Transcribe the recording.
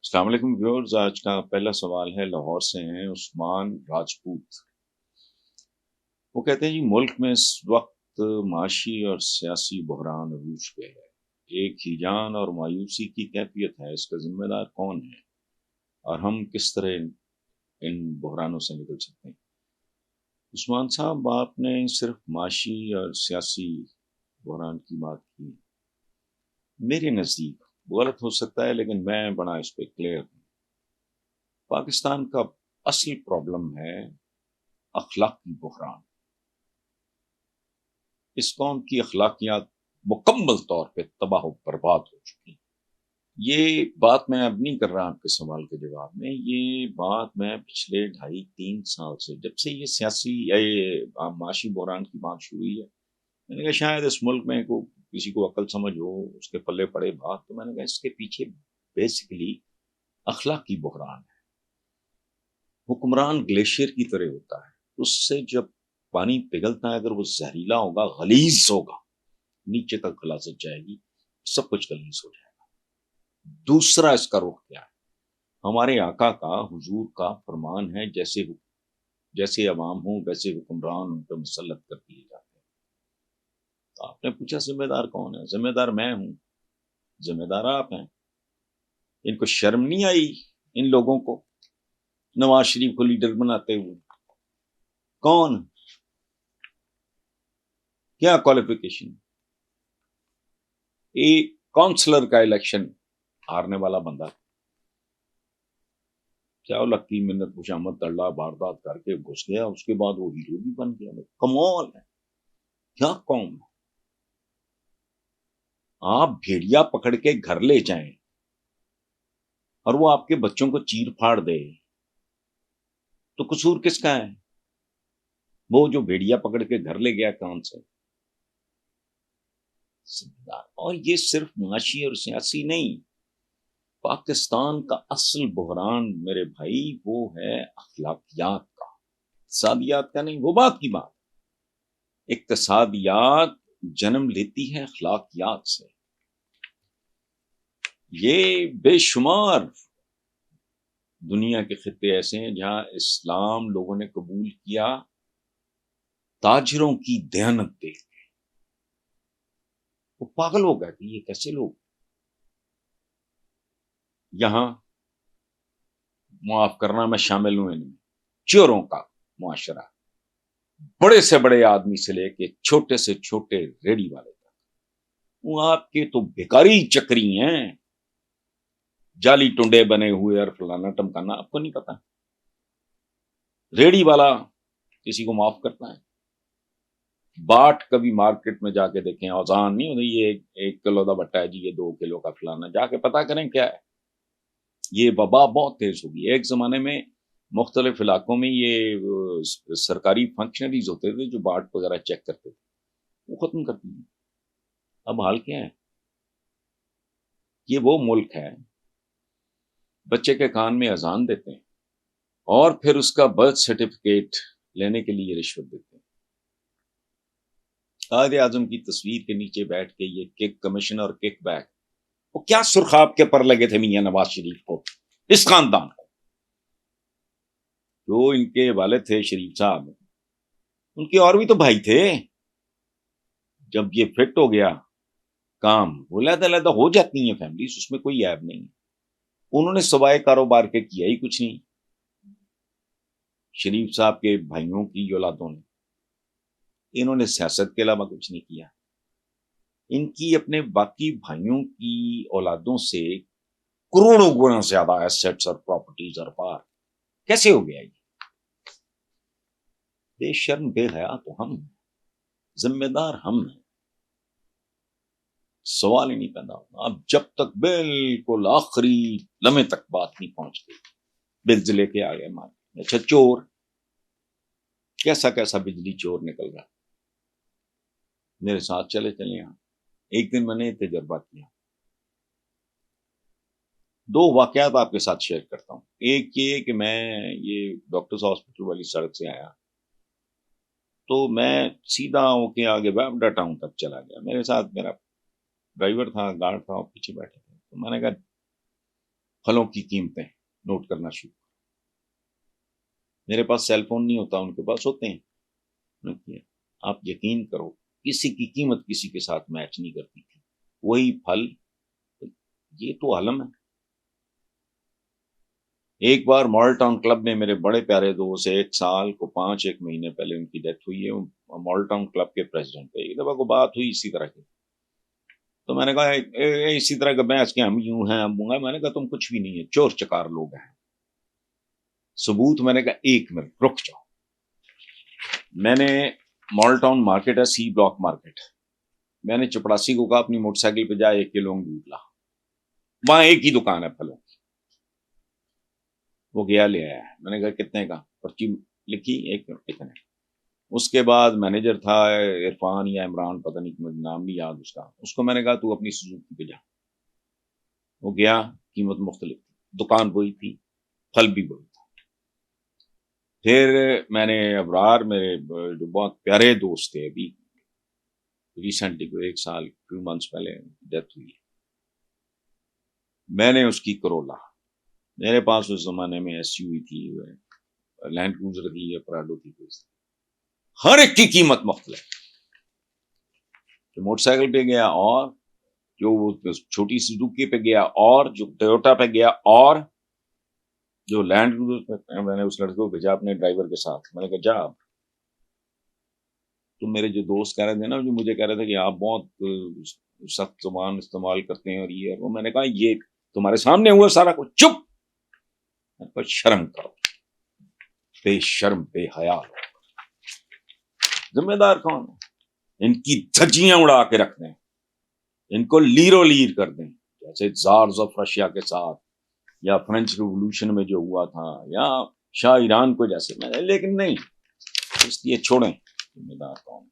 السلام علیکم ویورز، آج کا پہلا سوال ہے، لاہور سے ہیں عثمان راجپوت۔ وہ کہتے ہیں جی ملک میں اس وقت معاشی اور سیاسی بحران عروج پہ ہے، ایک ہیجان اور مایوسی کی کیفیت ہے، اس کا ذمہ دار کون ہے اور ہم کس طرح ان بحرانوں سے نکل سکتے ہیں؟ عثمان صاحب، آپ نے صرف معاشی اور سیاسی بحران کی بات کی، میرے نزدیک غلط ہو سکتا ہے لیکن میں بڑا اس پہ کلیئر ہوں۔ پاکستان کا اصل پرابلم ہے اخلاقی بحران۔ اس قوم کی اخلاقیات مکمل طور پہ تباہ و برباد ہو چکی ہیں۔ یہ بات میں اب نہیں کر رہا آپ کے سوال کے جواب میں، یہ بات میں پچھلے 2.5-3 سال سے، جب سے یہ سیاسی معاشی بحران کی بات شروع ہوئی ہے، میں نے کہا شاید اس ملک میں کسی کو عقل سمجھ ہو، اس کے پلے پڑے بات، تو میں نے کہا اس کے پیچھے بیسیکلی اخلاقی بحران ہے۔ حکمران گلیشیئر کی طرح ہوتا ہے، اس سے جب پانی پگھلتا ہے اگر وہ زہریلا ہوگا، غلیظ ہوگا، نیچے تک غلاظت جائے گی، سب کچھ غلیظ ہو جائے گا۔ دوسرا اس کا رخ کیا ہے؟ ہمارے آقا کا، حضور کا فرمان ہے، جیسے عوام ہوں ویسے حکمران ان پہ مسلط کر دیے جاتے ہیں۔ تو آپ نے پوچھا ذمہ دار کون ہے؟ ذمہ دار میں ہوں، ذمہ دار آپ ہیں۔ ان کو شرم نہیں آئی ان لوگوں کو نواز شریف کو لیڈر بناتے ہوئے؟ کون؟ کیا کوالیفیکیشن؟ ایک کونسلر کا الیکشن ہارنے والا بندہ، کیا لکی منت خوشامد تڑلا باردات کر کے گھس گیا، اس کے بعد وہ ہیرو بھی بن گیا۔ کمال ہے، کیا قوم ہے! آپ بھیڑیا پکڑ کے گھر لے جائیں اور وہ آپ کے بچوں کو چیر پھاڑ دے تو قصور کس کا ہے؟ وہ جو بھیڑیا پکڑ کے گھر لے گیا کون سے؟ اور یہ صرف معاشی اور سیاسی نہیں، پاکستان کا اصل بحران میرے بھائی وہ ہے اخلاقیات کا، اقتصادیات کا نہیں، وہ بات کی بات۔ اقتصادیات جنم لیتی ہے اخلاقیات سے۔ یہ بے شمار دنیا کے خطے ایسے ہیں جہاں اسلام لوگوں نے قبول کیا تاجروں کی دیانت دیکھ کے، وہ پاگل ہو گئے کہ یہ کیسے لوگ۔ یہاں معاف کرنا میں شامل ہوں ان میں، چوروں کا معاشرہ، بڑے سے بڑے آدمی سے لے کے چھوٹے سے چھوٹے ریڑی والے تک، وہ آپ کے تو بھیکاری چکری ہیں، جعلی ٹنڈے بنے ہوئے اور فلانا ٹمکانا۔ آپ کو نہیں پتا ریڑی والا کسی کو معاف کرتا ہے؟ باٹ کبھی مارکیٹ میں جا کے دیکھیں، اوزان نہیں ہوتی، یہ 1 کلو کا بٹا ہے جی، یہ 2 کلو کا فلانا، جا کے پتا کریں کیا ہے۔ یہ وبا بہت تیز ہوگی۔ ایک زمانے میں مختلف علاقوں میں یہ سرکاری فنکشنریز ہوتے تھے جو باٹ وغیرہ چیک کرتے تھے، وہ ختم کر دیے۔ اب حال کیا ہے؟ یہ وہ ملک ہے بچے کے کان میں اذان دیتے ہیں اور پھر اس کا برتھ سرٹیفکیٹ لینے کے لیے رشوت دیتے ہیں۔ قائد اعظم کی تصویر کے نیچے بیٹھ کے یہ کک کمیشن اور کک بیک، وہ کیا سرخاب کے پر لگے تھے میاں نواز شریف کو، اس خاندان کو؟ جو ان کے والد تھے شریف صاحب، ان کے اور بھی تو بھائی تھے۔ جب یہ فٹ ہو گیا کام، وہ علیحدہ علیحدہ ہو جاتی ہیں فیملیز، اس میں کوئی عیب نہیں۔ انہوں نے سوائے کاروبار کے کیا ہی کچھ نہیں۔ شریف صاحب کے بھائیوں کی اولادوں نے، انہوں نے سیاست کے علاوہ کچھ نہیں کیا۔ ان کی اپنے باقی بھائیوں کی اولادوں سے کروڑوں گنا زیادہ ایسٹس اور پراپرٹیز اور پار۔ کیسے ہو گیا یہ؟ بے شرم بے حیا تو ہم ہیں، ذمہ دار ہم ہیں، سوال ہی نہیں پیدا ہوتا۔ اب جب تک بالکل آخری لمحے تک بات نہیں پہنچ گئی، بلز لے کے آ گئے مارکیٹ میں، اچھا چور، کیسا کیسا بجلی چور نکل رہا۔ میرے ساتھ چلے یہاں، ایک دن میں نے تجربہ کیا۔ 2 واقعات آپ کے ساتھ شیئر کرتا ہوں۔ ایک یہ کہ میں یہ ڈاکٹرز ہاسپٹل والی سڑک سے آیا تو میں سیدھا ہو کے آگے ویبڈا ٹاؤن تک چلا گیا، میرے ساتھ میرا ڈرائیور تھا، گارڈ تھا، اور پیچھے بیٹھے تھے۔ تو میں نے کہا پھلوں کی قیمتیں نوٹ کرنا شروع. میرے پاس سیل فون نہیں ہوتا، ان کے پاس ہوتے ہیں. آپ یقین کرو کسی کی قیمت کسی کے ساتھ میچ نہیں کرتی تھی. وہی پھل، یہ تو عالم ہے. ایک بار ماڈل ٹاؤن کلب میں میرے بڑے پیارے دوست 1 سال کو 1 مہینے پہلے ان کی ڈیتھ ہوئی ہے. ماڈل ٹاؤن کلب کے پریزیڈنٹ تھے. ایک دفعہ کو بات ہوئی اسی طرح کی، تو میں نے کہا اسی طرح کا بحث کے ہم یوں ہیں ہم ہوں. میں نے کہا تم کچھ بھی نہیں ہے، چور چکار لوگ ہیں. ثبوت؟ میں نے کہا 1 منٹ رک جاؤ. میں نے ماڈل ٹاؤن مارکیٹ ہے، سی بلاک مارکیٹ، میں نے چپڑاسی کو کہا اپنی موٹر سائیکل پہ جا 1 کلو انگور لا، وہاں ایک ہی دکان ہے پھلوں کی. وہ گیا لے آیا. میں نے کہا کتنے کا؟ پرچی لکھی 1 منٹ اتنے. اس کے بعد مینیجر تھا عرفان یا عمران، پتہ نہیں مجھے نام نہیں یاد اس کو میں نے کہا تو اپنی سوزوکی پہ جا. وہ گیا، قیمت مختلف تھی، دکان وہی تھی، پھل بھی وہی تھا. پھر میں نے ابرار، میرے جو بہت پیارے دوست تھے، ابھی ریسنٹلی کو 1 سال 2 منتھس پہلے ڈیتھ ہوئی، میں نے اس کی کرولا، میرے پاس اس زمانے میں ایس یو وی تھی، لینڈ کروزر تھی یا پراڈو تھی، ہر ایک کی قیمت مختلف. جو موٹر سائیکل پہ گیا اور جو چھوٹی سوزوکی پہ گیا اور جو ٹویوٹا پہ گیا اور جو لینڈ کروزر پہ. میں نے اس لڑکے کو بھیجا اپنے ڈرائیور کے ساتھ. میں نے کہا جا. تو میرے جو دوست کہہ رہے تھے نا، جو مجھے کہہ رہے تھے کہ آپ بہت سخت زبان استعمال کرتے ہیں اور یہ وہ، میں نے کہا یہ تمہارے سامنے ہوا سارا کچھ، چپ. شرم کرو، بے شرم بے حیا لوگ. ذمہ دار کون ہے؟ ان کی دھجیاں اڑا کے رکھ دیں، ان کو لیرو لیر کر دیں، جیسے زارز آف رشیا کے ساتھ، یا فرینچ ریولوشن میں جو ہوا تھا، یا شاہ ایران کو جیسے. لیکن نہیں، اس لیے چھوڑیں. ذمہ دار کون؟